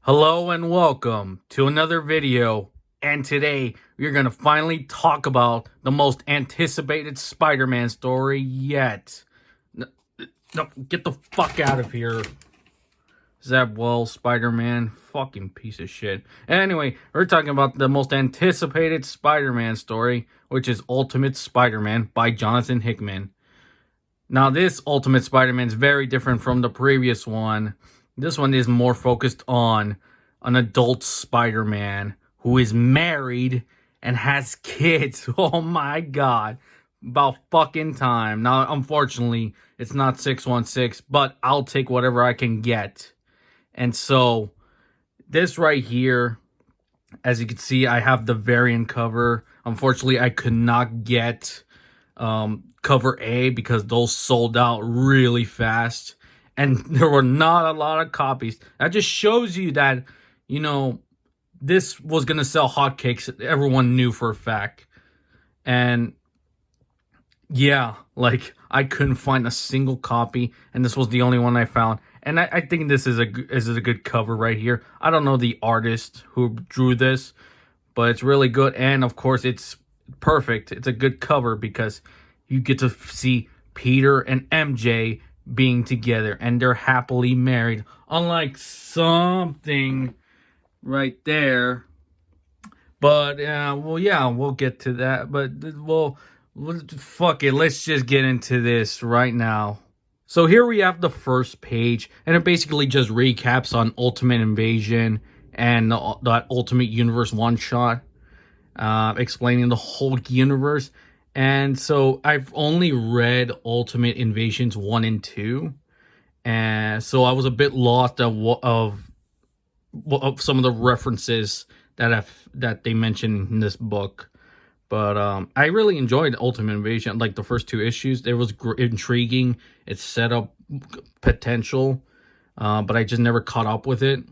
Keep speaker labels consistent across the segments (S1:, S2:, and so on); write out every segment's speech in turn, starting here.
S1: Hello and welcome to another video, and today we're going to finally talk about the most anticipated Spider-Man story yet. No, get the fuck out of here. Zeb Wells, Spider-Man, fucking piece of shit. Anyway, we're talking about the most anticipated Spider-Man story, which is Ultimate Spider-Man by Jonathan Hickman. Now, this Ultimate Spider-Man is very different from the previous one. This one is more focused on an adult Spider-Man who is married and has kids. Oh my god. About fucking time. Now, unfortunately, it's not 616, but I'll take whatever I can get. And so, this right here, as you can see, I have the variant cover. Unfortunately, I could not get cover A because those sold out really fast. And there were not a lot of copies. That just shows you that, this was going to sell hotcakes. Everyone knew for a fact. And yeah, I couldn't find a single copy. And this was the only one I found. And I think this is a good cover right here. I don't know the artist who drew this, but it's really good. And of course, it's perfect. It's a good cover because you get to see Peter and MJ being together, and they're happily married. Unlike something right there. But we'll get to that. But fuck it. Let's just get into this right now. So here we have the first page, and it basically just recaps on Ultimate Invasion and that Ultimate Universe one-shot, explaining the whole universe. And so I've only read Ultimate Invasions 1 and 2, and so I was a bit lost of some of the references that they mentioned in this book. But I really enjoyed Ultimate Invasion, like the first two issues. It was intriguing. It set up potential, but I just never caught up with it.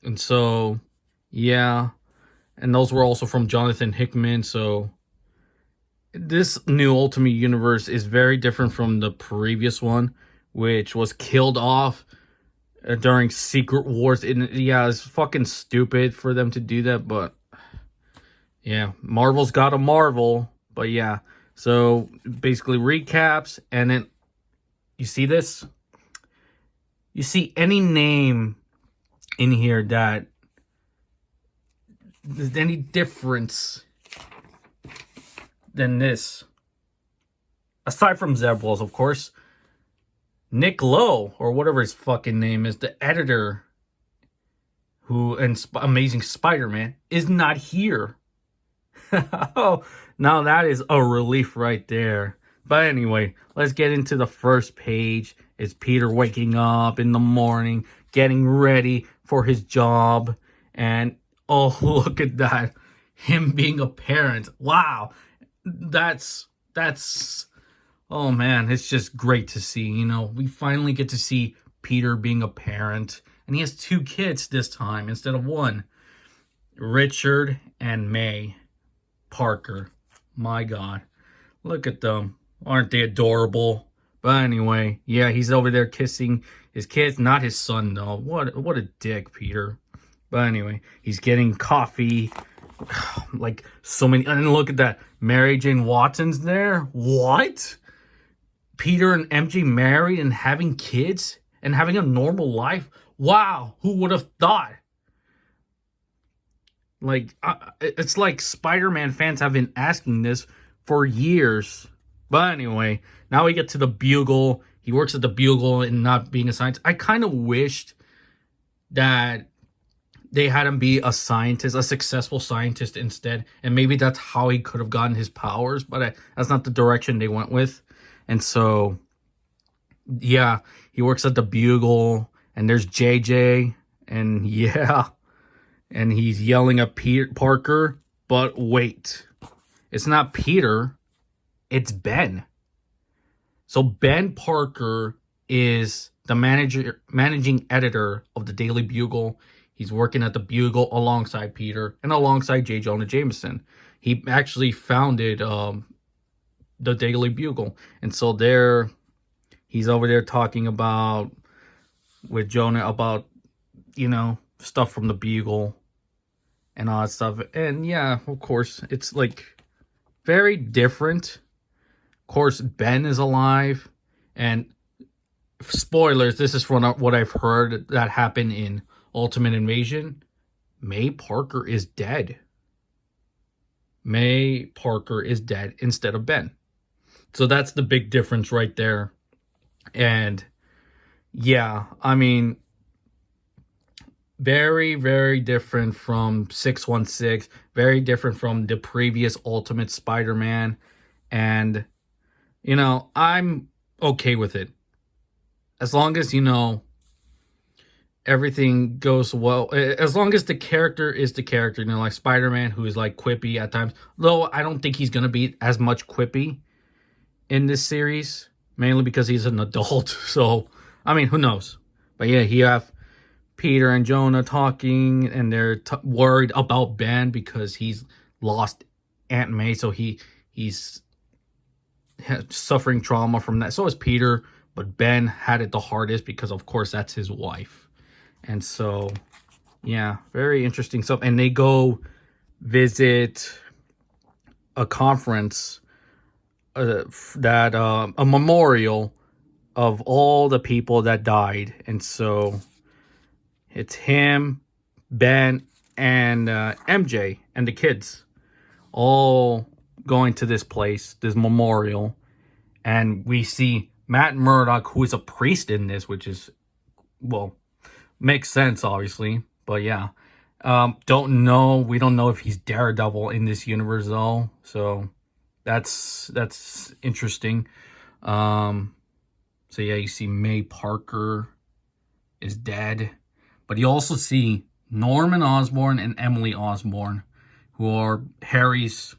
S1: And so, yeah. And those were also from Jonathan Hickman. So this new Ultimate Universe is very different from the previous one, which was killed off during Secret Wars. It's fucking stupid for them to do that, but yeah, Marvel's got a Marvel. But yeah, so basically recaps, and then you see this? You see any name in here that there's any difference than this? Aside from Zeb Wells, of course. Nick Lowe, or whatever his fucking name is, the editor Amazing Spider-Man, is not here. Oh, now that is a relief right there. But anyway, let's get into the first page. It's Peter waking up in the morning, getting ready for his job. And oh, look at that. Him being a parent. Wow. That's oh man, it's just great to see. We finally get to see Peter being a parent. And he has 2 kids this time instead of 1. Richard and May Parker. My god. Look at them. Aren't they adorable? But anyway, yeah, he's over there kissing his kids. Not his son, though. What a dick, Peter. But anyway, he's getting coffee. Like, so many. And look at that. Mary Jane Watson's there. What? Peter and MJ married and having kids? And having a normal life? Wow. Who would have thought? It's like Spider-Man fans have been asking this for years. But anyway, now we get to the Bugle. He works at the Bugle and not being a scientist. I kind of wished that they had him be a scientist, a successful scientist instead. And maybe that's how he could have gotten his powers. But that's not the direction they went with. And so, yeah, he works at the Bugle. And there's JJ. And yeah. And he's yelling at Parker, but wait. It's not Peter, it's Ben. So Ben Parker is the managing editor of the Daily Bugle. He's working at the Bugle alongside Peter and alongside J. Jonah Jameson. He actually founded the Daily Bugle. And so he's over there talking with Jonah about, stuff from the Bugle and all that stuff. And yeah, of course, it's like very different. Of course, Ben is alive, and spoilers, this is from what I've heard that happened in Ultimate Invasion. May Parker is dead. May Parker is dead instead of Ben. So that's the big difference right there. And yeah, I mean, very, very different from 616. Very different from the previous Ultimate Spider-Man. And, you know, I'm okay with it. As long as, you know, everything goes well. As long as the character is the character, you know, like Spider-Man, who is like quippy at times. Though I don't think he's going to be as much quippy in this series. Mainly because he's an adult. So, I mean, who knows? But yeah, you have Peter and Jonah talking, and they're worried about Ben because he's lost Aunt May. So he's suffering trauma from that. So is Peter. But Ben had it the hardest because, of course, that's his wife. And so, yeah, very interesting stuff. And they go visit a conference, a memorial of all the people that died. And so it's him, Ben, and MJ and the kids all going to this place, this memorial. And we see Matt Murdock, who is a priest in this, which is, well, makes sense, obviously. But yeah, don't know. We don't know if he's Daredevil in this universe, though. So that's interesting. So yeah, you see May Parker is dead. But you also see Norman Osborn and Emily Osborn, who are Harry's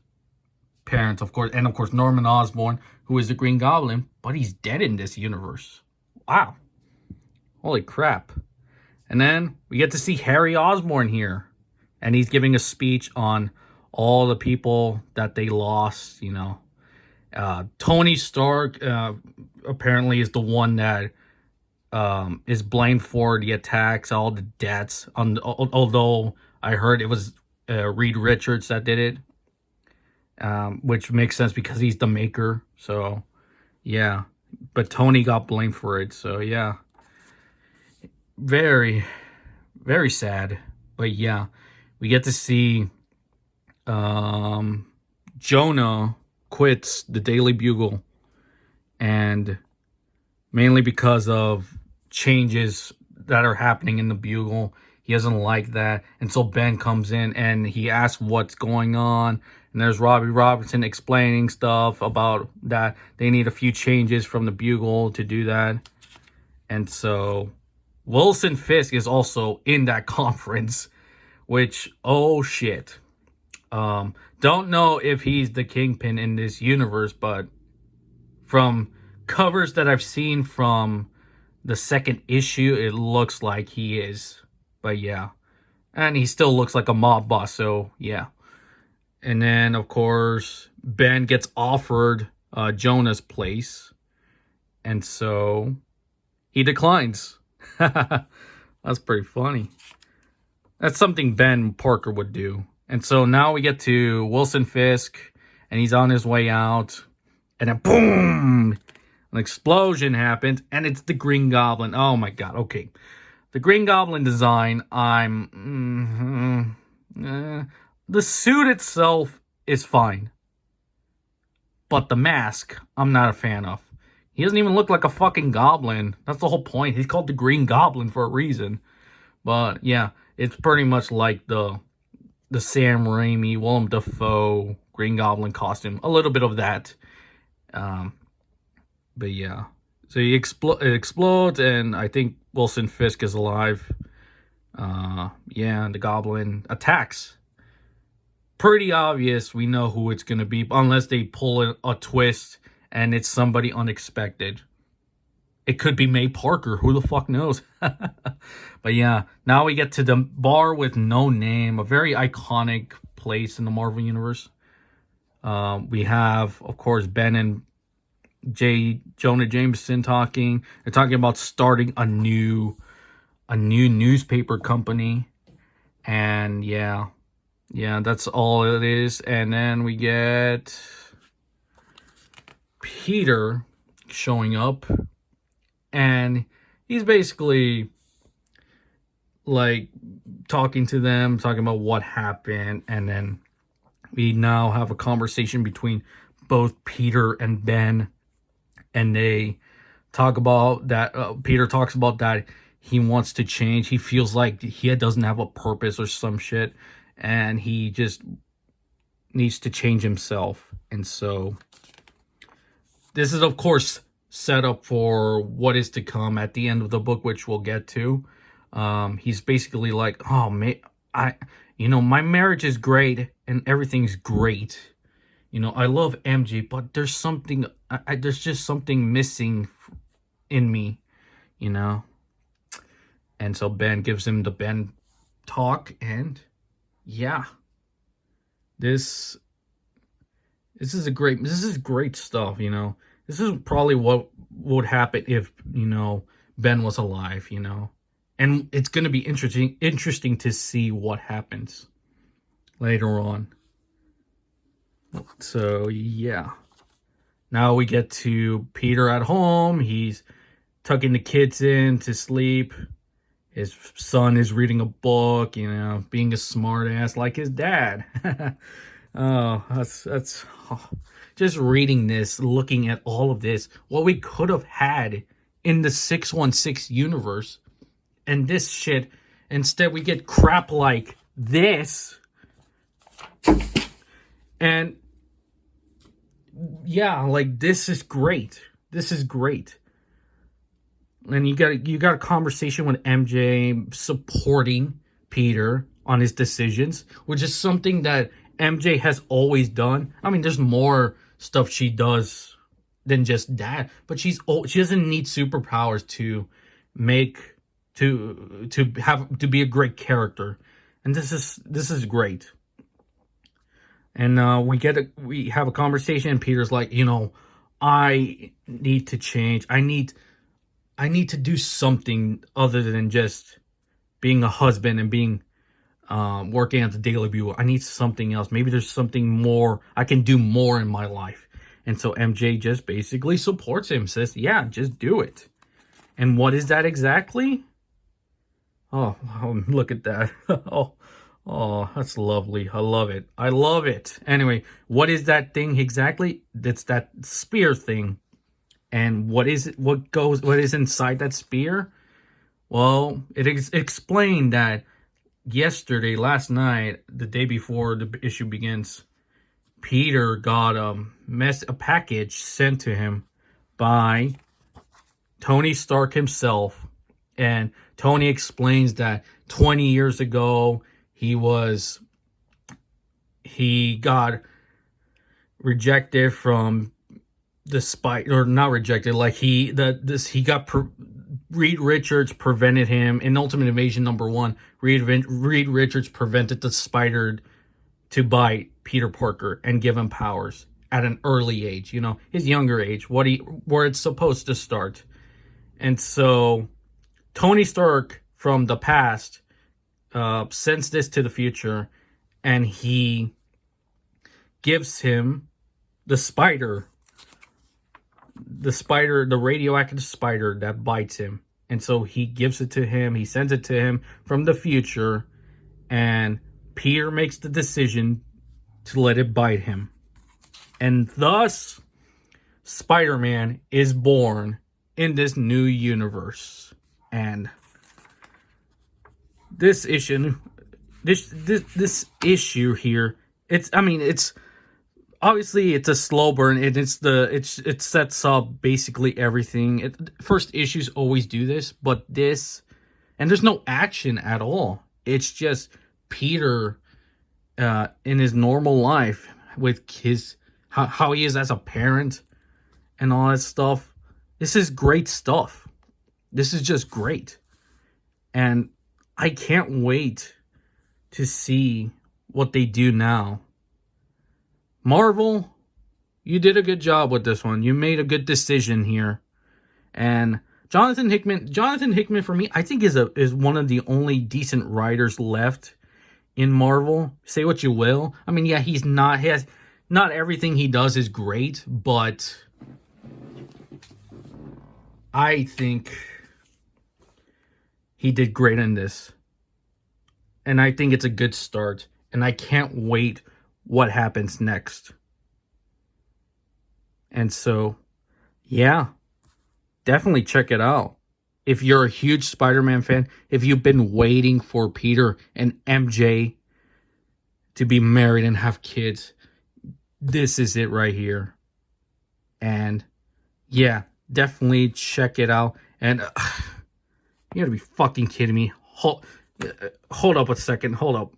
S1: parents, of course. And of course, Norman Osborn, who is the Green Goblin, but he's dead in this universe. Wow. Holy crap. And then we get to see Harry Osborn here. And he's giving a speech on all the people that they lost, you know. Tony Stark apparently is the one that is blamed for the attacks, all the deaths. Although I heard it was Reed Richards that did it. Which makes sense because he's the maker. So, yeah. But Tony got blamed for it. So, yeah. Very, very sad. But, yeah. We get to see Jonah quits the Daily Bugle. And mainly because of changes that are happening in the Bugle. He doesn't like that. And so Ben comes in and he asks what's going on. And there's Robbie Robertson explaining stuff about that. They need a few changes from the Bugle to do that. And so Wilson Fisk is also in that conference. Which, oh shit. Don't know if he's the Kingpin in this universe. But from covers that I've seen from the second issue, it looks like he is. But yeah. And he still looks like a mob boss. So yeah. And then, of course, Ben gets offered Jonah's place. And so he declines. That's pretty funny. That's something Ben Parker would do. And so now we get to Wilson Fisk. And he's on his way out. And then boom! An explosion happens. And it's the Green Goblin. Oh my god. Okay. The Green Goblin design, the suit itself is fine. But the mask, I'm not a fan of. He doesn't even look like a fucking goblin. That's the whole point. He's called the Green Goblin for a reason. But yeah, it's pretty much like the Sam Raimi, Willem Dafoe Green Goblin costume. A little bit of that. But yeah. So it explodes, and I think Wilson Fisk is alive. Yeah, and the Goblin attacks. Pretty obvious, we know who it's going to be, unless they pull a twist and it's somebody unexpected. It could be May Parker, who the fuck knows? But yeah, now we get to the bar with no name, a very iconic place in the Marvel Universe. We have, of course, Ben and Jonah Jameson talking. They're talking about starting a new a new newspaper company. And yeah, that's all it is. And then we get Peter showing up, and he's basically like talking to them, talking about what happened. And then we now have a conversation between both Peter and Ben, and they talk about that. Peter talks about that he wants to change. He feels like he doesn't have a purpose or some shit, and he just needs to change himself. And so this is, of course, set up for what is to come at the end of the book, which we'll get to. He's basically like, oh, man, my marriage is great and everything's great. I love MJ, but there's something, there's just something missing in me, And so Ben gives him the Ben talk, and yeah, this is great stuff. This is probably what would happen if Ben was alive. And it's gonna be interesting to see what happens later on. So yeah, now we get to Peter at home. He's tucking the kids in to sleep. His son is reading a book, being a smart ass like his dad. Oh, that's just reading this, looking at all of this, what we could have had in the 616 universe, and this shit. Instead, we get crap like this. And yeah, like, this is great. This is great. And you got a conversation with MJ supporting Peter on his decisions, which is something that MJ has always done. I mean, there's more stuff she does than just that, but she doesn't need superpowers to be a great character. And this is great. And we have a conversation, and Peter's like, I need to change. I need to do something other than just being a husband and being working at the Daily Bugle. I need something else. Maybe there's something more. I can do more in my life. And so MJ just basically supports him, says, yeah, just do it. And what is that exactly? Oh, look at that. Oh, that's lovely. I love it. I love it. Anyway, what is that thing exactly? That's that spear thing. And what is it? What is inside that spear? Well, it explained that last night, the day before the issue begins, Peter got a package sent to him by Tony Stark himself. And Tony explains that 20 years ago, he got rejected from the spider, or not rejected, like Reed Richards prevented him in Ultimate Invasion #1. Reed Richards prevented the spider to bite Peter Parker and give him powers at an early age, his younger age, where it's supposed to start. And so Tony Stark from the past sends this to the future, and he gives him the radioactive spider that bites him. And so he gives it to him, he sends it to him from the future, and Peter makes the decision to let it bite him. And thus, Spider-Man is born in this new universe. And this issue here, it's obviously it's a slow burn. It sets up basically everything. First issues always do this, but and there's no action at all. It's just Peter in his normal life with how he is as a parent and all that stuff. This is great stuff. This is just great. And I can't wait to see what they do now. Marvel, you did a good job with this one. You made a good decision here. And Jonathan Hickman for me, I think is one of the only decent writers left in Marvel. Say what you will. I mean, yeah, not everything he does is great, but I think he did great in this. And I think it's a good start. And I can't wait what happens next. And so, yeah, definitely check it out. If you're a huge Spider-Man fan, if you've been waiting for Peter and MJ to be married and have kids, this is it right here. And yeah, definitely check it out. And you gotta be fucking kidding me. Hold up a second. Hold up.